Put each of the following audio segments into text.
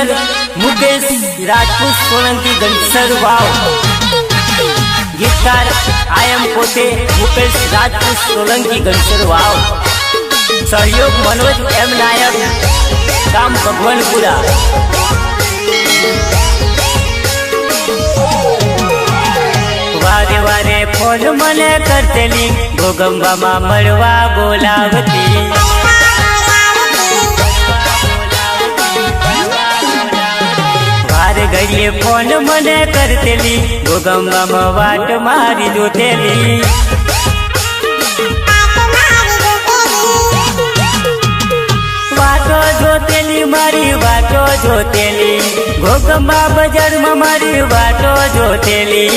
Singer Mukesh Rajput Solanki गणसर वाव। गीतकार आयम पोते मुकेश राजपूत सोलंकी गणसर वाव। सहयोग मनोज एम नायक गाम भगवानपुरा। वारे वारे फोन मने करतेली गोगंबा मा मळवा बोलावती। वारे घड़िए फोन मने करतेली गोगंबा मा वाट मारी जोतेली। वाटो जोतेली मारी वाटो जोतेली गोगंबा बजार में मारी वाटो जोतेली।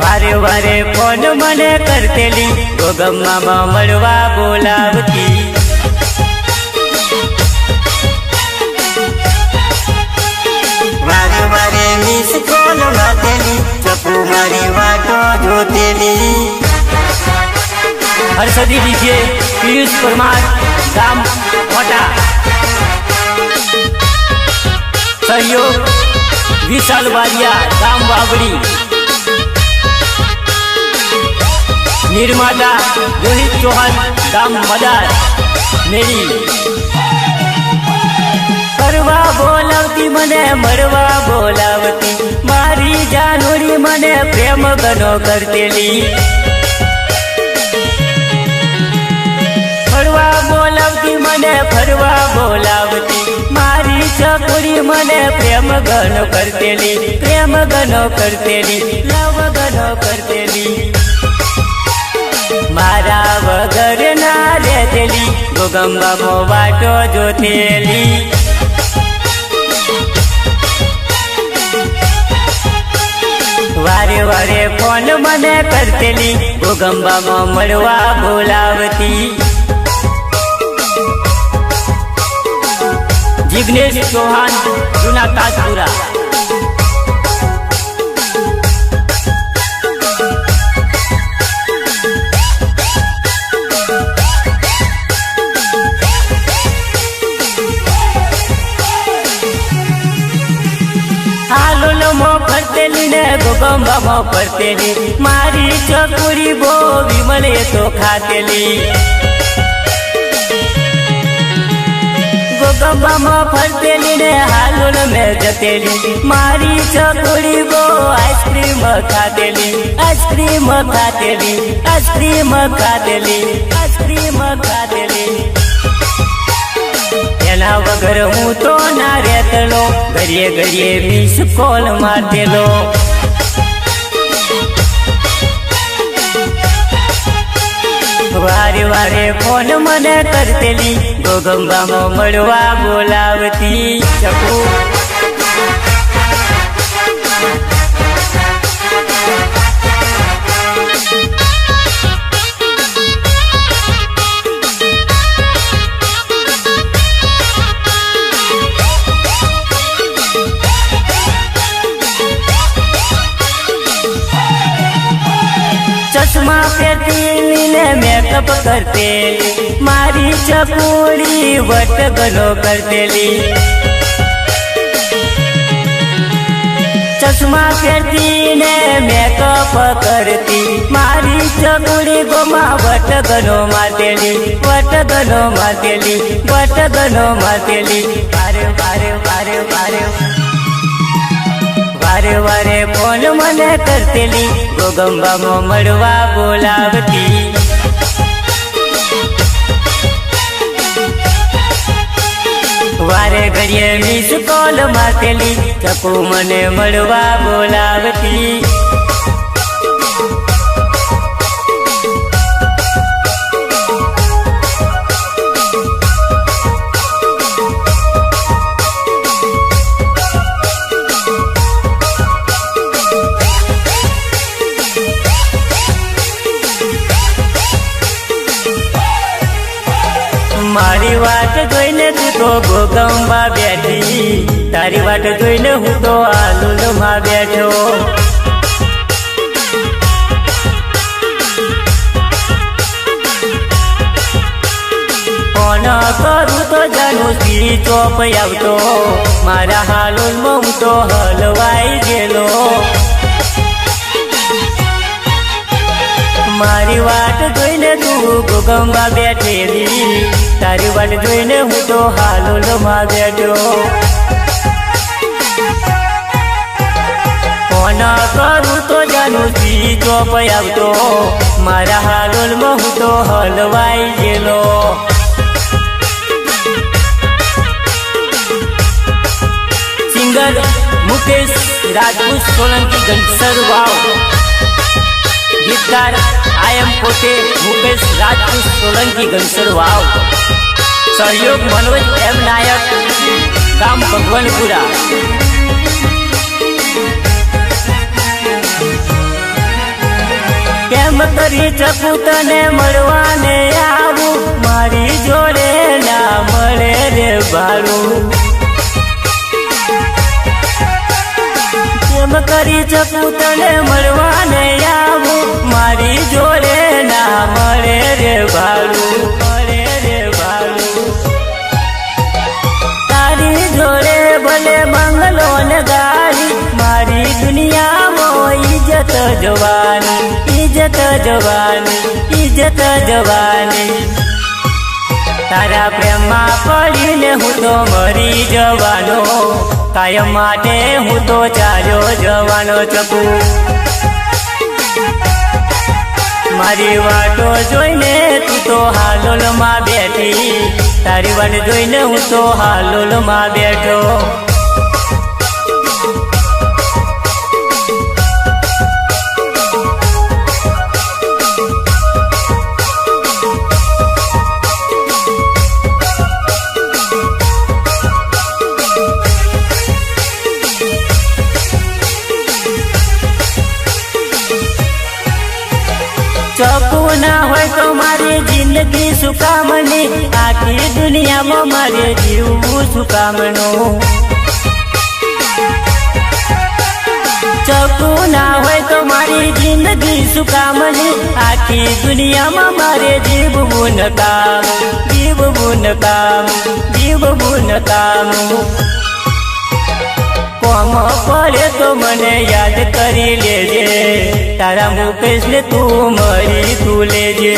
वारे वारे फोन मने करतेली गोगंबा मा मळवा बोलावती। वारे वारे मिस कॉल मारतेली चप्पू मारी वाटो जोतेली। हर्षदी डीजे पीयूष परमार गाम मोटा। सहयोग विशाल बारिया गाम बाबड़ी। निर्माता रोहित चौहान गाम मदार मेरी। करवा बोलावती मने मरवा बोलावती मारी जानोरी मने प्रेम गनो करतेली। फरवा बोलावती मने फरवा बोलावती मारी चकोरी मने प्रेम गनो करतेली। प्रेम गनो करतेली लव गनो करतेली। मारा वगर ना रहतेली गोगंबा मो वाटो जोतेली। वारे वारे फोन मने करतेली गोगंबा मो मळवा बोलावती। जिग्नेश चौहान जूना ताजपुरा। हालो मो फरतेली ने गोगंबा मो फरतेली मारी चकुरी बो विमले तो खातेली। गोगंबा मो फरतेली ने हालो में जतेली मारी चकुरी बो आइसक्रीम खातेली। आइसक्रीम खातेली आइसक्रीम खातेली आइसक्रीम खातेली। एना वगर हूँ तो ना रहतलो घड़िए घड़िए मिस कॉल मारतेलो। वारे वारे फोन मने करतेली गोगंबा मो मळवा बोलावती। चकू चश्मा पहनती ने मेकअप करतेली मारी चपूड़ी वट गनो करतेली। चश्मा पहनती ने मेकअप करती मारी चपूड़ी गोमा वट गनो मारतेली। वट गनो मारतेली वट गनो मारतेली। वारे वारे वारे वारे वारे वारे फोन मने करतेली गोगंबा मो मळवा बोलावती। वारे घड़िए मिस कॉल मारतेली चकू मने मळवा बोलावती। मारी वाट जोईने तू तो गोगंबा बैठी तारी वाट जोईने हूँ तो आलूल में बैठो। જાનું સ્વીચ ઓફ આવતો મારા હાલોલમાં હું તો હલવાઈ ગયેલો મારી વાટ જોઈને તું ગોગંબા બેઠેલી તારી વાટ જોઈને હું તો હાલોલમાં બેઠો ફોન કરું તો જાનું સ્વીચ ઓફ આવતો મારા હાલોલમાં હું તો હલવાઈ ગયેલો સિંગર મુકેશ રાજપૂત સોલંકી ગણસર વાવ ગીતકાર આયમ પોતે મુકેશ રાજપૂત સોલંકી ગણસર વાવ સહયોગ મનોજ એમ નાયક ગામ ભગવાનપુરા કેમ કરી શકું તને મળવાને આવું મારી જોડે ના મળે રે ભાડું કેમ કરી શકું તને મળવાને આવું મારી જોડે ના મળે રે ભાડું મળે રે ભાડું તારી જોડે ભલે મંગલો ને ગાડી મારી દુનિયામાં ઇજ્જત જવાની ઇજ્જત જવાની ઇજ્જત જવાની તારા પ્રેમમાં પડીને હું તો મરી જવાનો કાયમ માટે હું તો ચાલ્યો જવાનો ચકું મારી વાતો જોઈને તું તો હાલોલમાં બેઠી તારી વાટ જોઈને હું તો હાલોલમાં બેઠો ચકુ ના હોય તો મારી જિંદગી સુકામણી આખી દુનિયામાં મારે જીવવું સુકામણું ચકુ ના હોય તો મારી જિંદગી સુકામણી આખી દુનિયામાં મારે જીવવું નકામ જીવવું નકામ જીવવું નકામ કોમ પડે તો મને યાદ કરી લેજે તારા મુકેશ ને તું મળી તું લેજે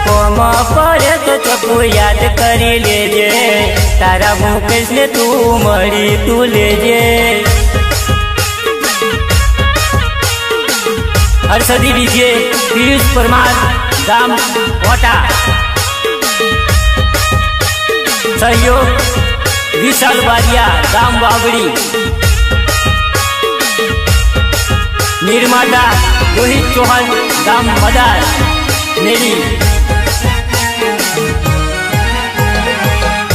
કોમ પડે તો ચકુ યાદ કરી લેજે તારા મુકેશ ને તું મળી તું લેજે હર્ષદી ડીજે પિયુષ પરમાર ગામ કોટા સહયોગ વિશાલ બારિયા ગામ વાવડી નિર્માતા રોહિત ચૌહાણ ગામ મદાર મેરી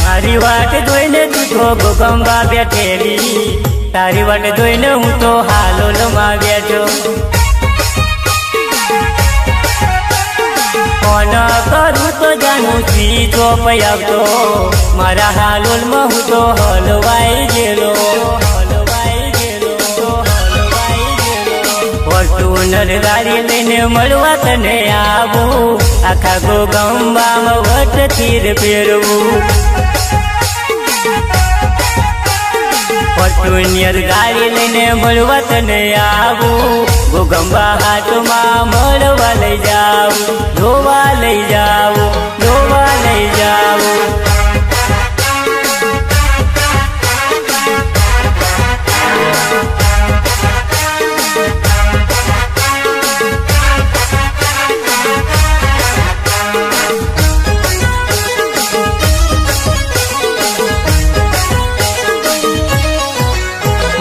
મારી વાટ જોઈને તું તો ગોગંબા બેઠેલી તારી વાટ જોઈને હું તો હાલોલમાં બેઠો ફોન કરું તો જાનું સ્વીચ ઓફ આવતો મારા હાલોલમાં હું તો હલવાઈ ગયેલો હલવાઈ ગયેલો હલવાઈ ગયેલો ફોર્ચ્યુનર ગાડી લઈને મળવા તને આવું આખા ગોગંબામાં વટ તીર ફેરવું ફોર્ચ્યુનર ગાડી લઈને મળવા તને આવું ગોગંબા હાથમાં મળવા લઈ જાવું જોવા લઈ જાવું જોવા લઈ જાવું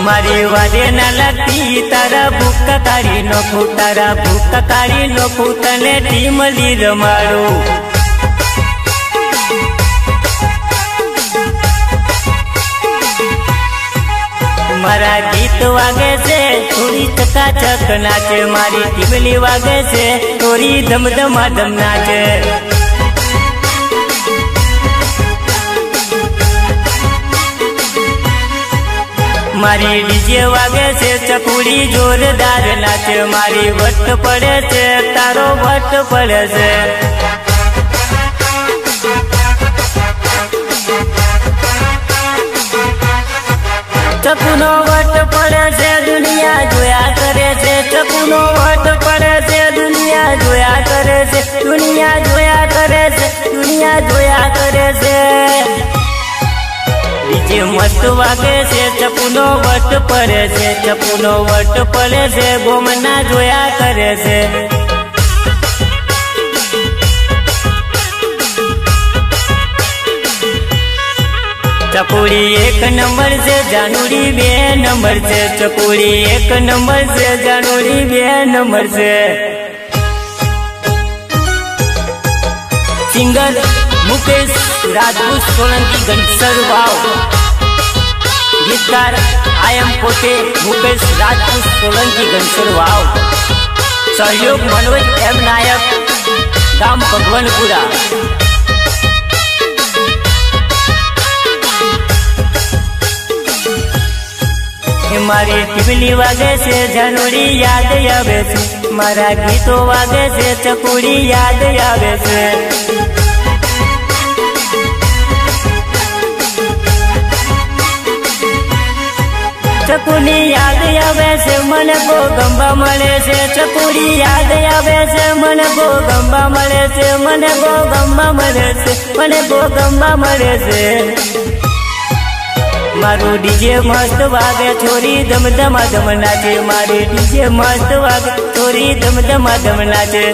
મારી વાડે ના લાગતી તારા ભૂકા કાઢી નોખું તારા ભૂકા કાઢી નોખું તને ટીમલી રમાડું મારા ગીત વાગે છે થોડી ચકાચક નાચે મારી ટીમલી વાગે છે થોડી ધમધમાધમ નાચે મારી ડીજે વાગે છે ચકુડી જોરદાર નાચે મારી વટ પડે છે તારો વટ પડે છે ચકુનો વટ પડે છે દુનિયા જોયા કરે છે, ચકુનો વટ પડે છે દુનિયા જોયા કરે છે, દુનિયા જોયા કરે છે, દુનિયા જોયા કરે છે. ડીજે મસ્ત વાગે છે, ચકુનો વટ પડે છે, ચકુનો વટ પડે છે, ગોમના જોયા કરે છે. ચકુડી 1 નંબર છે, જાનુડી 2 નંબર છે, ચકુડી 1 નંબર છે, જાનુડી 2 નંબર છે. સિંગર મુકેશ રાજપૂત સોલંકી ઘનસર વાવ, ગીતકાર આયમ પોતે મુકેશ રાજપૂત સોલંકી ઘનસર વાવ, સહયોગ મનોજ એમ નાયક ગામ ભગવાનપુરા. મારી ટીબલી વાગે છે, જાનુડી યાદ આવે છે, મારા ગીતો વાગે છે, ચકુડી યાદ આવે છે. ચકુની યાદ આવે છે, મને ગોગંબા મળે છે, ચકુડી યાદ આવે છે, મને ગોગંબા મળે છે, મને ગોગંબા મળે છે, મને ગોગંબા મળે છે. મારું ડીજે મસ્ત વાગે, છોરી ધમધમા ધમ નાચે, મારી ડીજે મસ્ત વાગે, છોરી ધમધમા ધમ નાચે.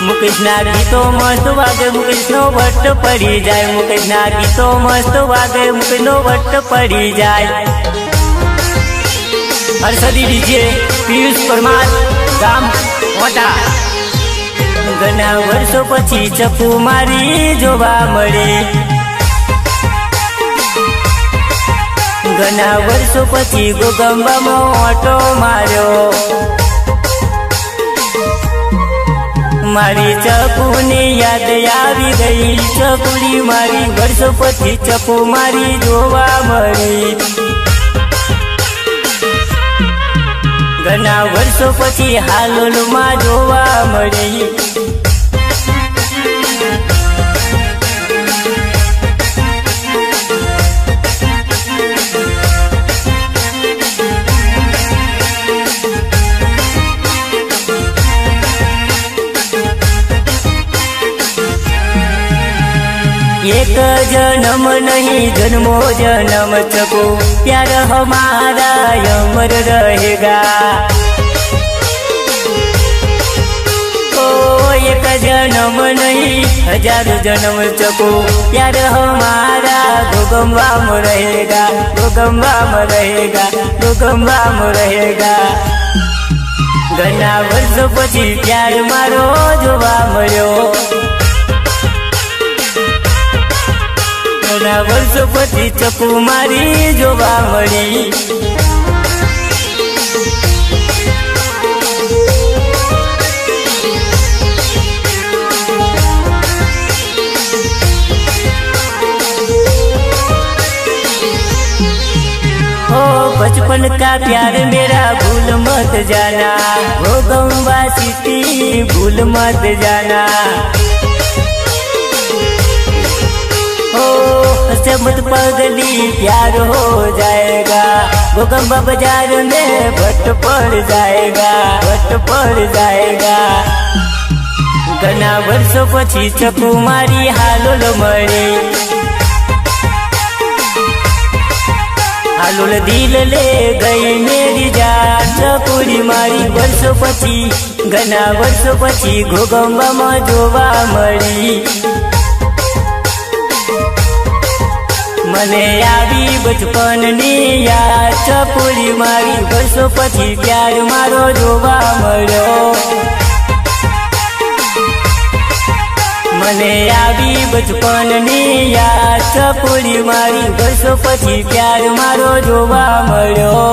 મુકેશના ગીતો મસ્ત વાગે, મુકેશનો વટ પડી જાય, મુકેશના ગીતો મસ્ત વાગે, મુકેશનો વટ પડી જાય. હર્ષદી ડીજે પિયુષ પરમાર ગામ મોટા. ઘણા વર્ષો પછી ચકુ મારી જોવા મળી, ઘણા વર્ષો પછી ગોગંબામાં ઓટો માર્યો. મારી ચકુની યાદ આવી ગઈ, ચકુડી મારી વર્ષો પછી ચકુ મારી જોવા મળી. ઘણા વર્ષો પછી હાલોલમાં જોવા મળી. एक जन्म नहीं जन्मो जन्म चको, प्यार हमारा अमर रहेगा. ओ एक जन्म नहीं 1000 जन्म चको, प्यार हमारा गोगंबा में रहेगा, गोगंबा में रहेगा, गोगंबा में रहेगा. घना वर्ष पछी प्यार मारो जोवा मळ्यो, ઘણા વર્ષો પછી ચકુ મારી જોવા મળી. ओ बचपन का प्यार मेरा भूल मत जाना, गोगंबा सिटी भूल मत जाना. से मत पगली प्यार हो जाएगा, गोगंबा बाजार में भट्ट पड़ जाएगा, भट्ट पड़ जाएगा. घना वर्षो पछी चकु मारी हालोल मळी, हालोल दिल ले गई मेरी जान, चकुड़ी मारी वर्षो पछी, घना वर्षो पछी गोगंबा में जोवा मळी. મને આવી બચપનની યાદ, ચકુડી મારી વર્ષો પછી પ્યાર મારો જોવા મળ્યો. મને આવી બચપનની યાદ, ચકુડી મારી વર્ષો પછી પ્યાર મારો જોવા મળ્યો.